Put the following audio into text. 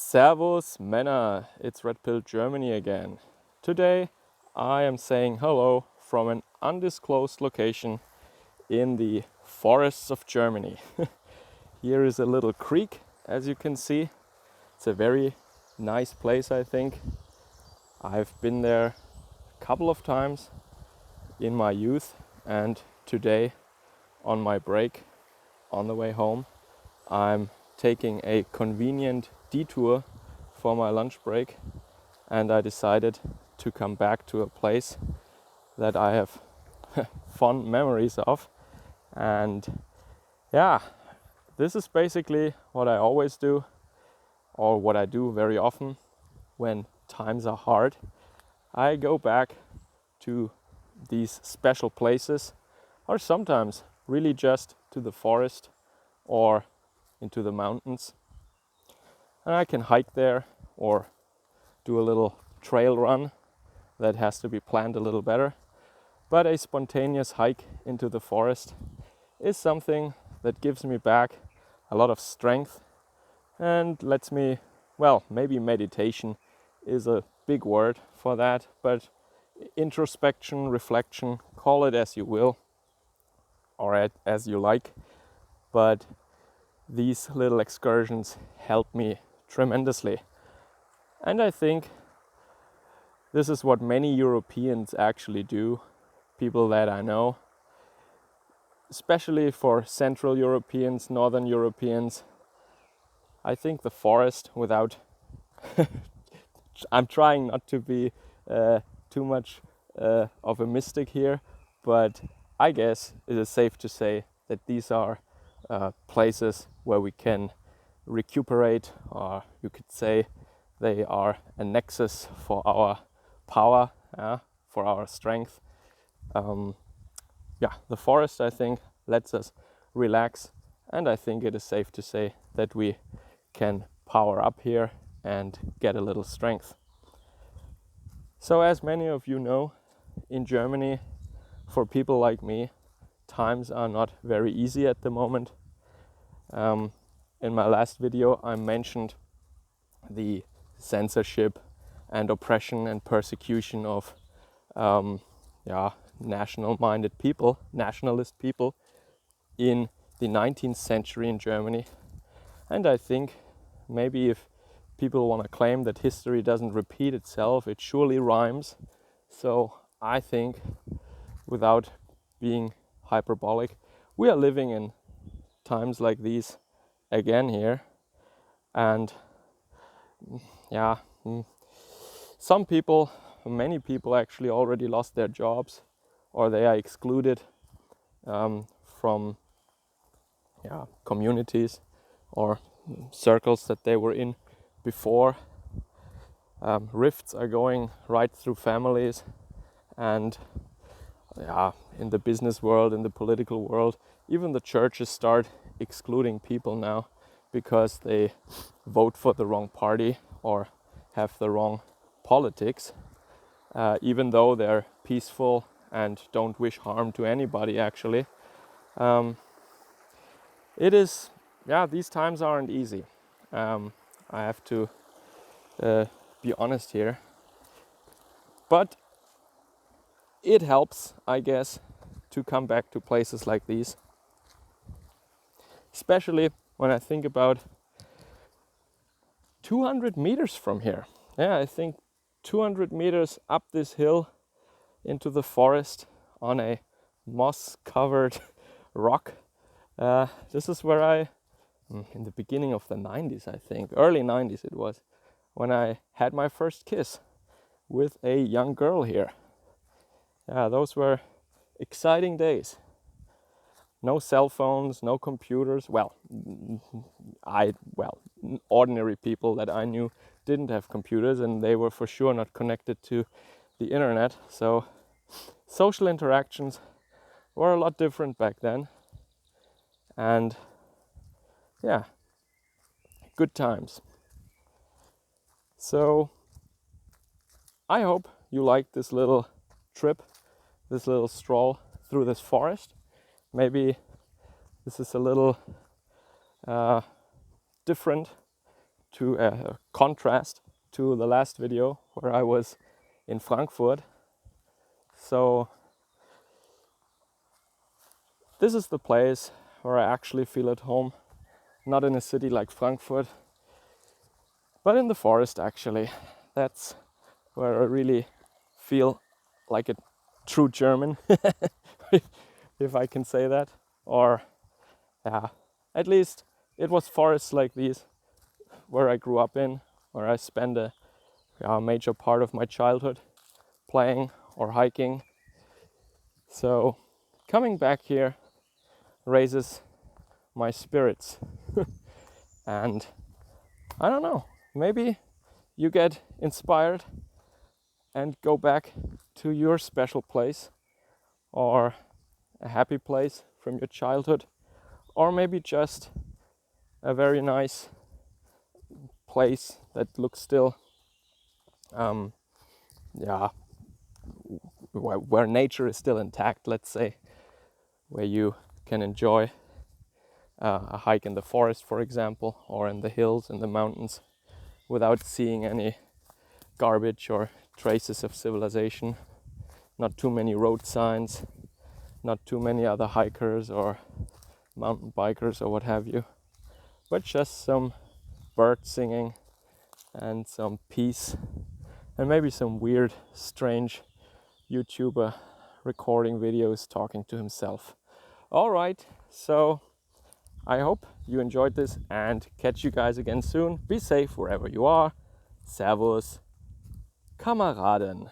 Servus Männer, it's Red Pill Germany again. Today I am saying hello from an undisclosed location in the forests of Germany. Here is a little creek, as you can see. It's a very nice place, I think. I've been there a couple of times in my youth, and today on my break on the way home I'm taking a convenient detour for my lunch break, and I decided to come back to a place that I have fond memories of. And yeah, this is basically what I always do, or what I do very often when times are hard. I go back to these special places, or sometimes really just to the forest or into the mountains, and I can hike there or do a little trail run that has to be planned a little better. But a spontaneous hike into the forest is something that gives me back a lot of strength and lets me, well, maybe meditation is a big word for that, but introspection, reflection, call it as you will or as you like. But these little excursions help me tremendously. And I think this is what many Europeans actually do, people that I know, especially for Central Europeans, Northern Europeans. I think the forest, without I'm trying not to be too much of a mystic here, but I guess it is safe to say that these are places where we can recuperate, or you could say they are a nexus for our power, for our strength. The forest, I think, lets us relax, and I think it is safe to say that we can power up here and get a little strength. So, as many of you know, in Germany, for people like me, times are not very easy at the moment. In my last video, I mentioned the censorship and oppression and persecution of nationalist people in the 19th century in Germany. And I think maybe if people want to claim that history doesn't repeat itself, it surely rhymes. So I think, without being hyperbolic, we are living in times like these again here. And some people, many people actually already lost their jobs, or they are excluded from communities or circles that they were in before. Rifts are going right through families, and in the business world, in the political world, even the churches start excluding people now because they vote for the wrong party or have the wrong politics, even though they're peaceful and don't wish harm to anybody actually. These times aren't easy. I have to be honest here. But it helps, I guess, to come back to places like these. Especially when I think about 200 meters from here. I think 200 meters up this hill into the forest on a moss-covered rock. This is where in the beginning of the 90s, I think, early 90s it was, when I had my first kiss with a young girl here. Those were exciting days. No cell phones, no computers. Ordinary people that I knew didn't have computers, and they were for sure not connected to the internet. So social interactions were a lot different back then. And good times. So I hope you liked this little trip, this little stroll through this forest. Maybe this is a little different to contrast to the last video where I was in Frankfurt. So this is the place where I actually feel at home, not in a city like Frankfurt, but in the forest actually. That's where I really feel like a true German, if I can say that. Or yeah, at least it was forests like these where I grew up in, where I spent a major part of my childhood playing or hiking. So coming back here raises my spirits. And I don't know, maybe you get inspired and go back to your special place, or a happy place from your childhood, or maybe just a very nice place that looks still where nature is still intact, let's say, where you can enjoy a hike in the forest, for example, or in the hills and the mountains without seeing any garbage or traces of civilization. Not too many road signs, not too many other hikers or mountain bikers or what have you, but just some birds singing and some peace, and maybe some weird, strange YouTuber recording videos talking to himself. All right, so I hope you enjoyed this and catch you guys again soon. Be safe wherever you are. Servus, Kameraden.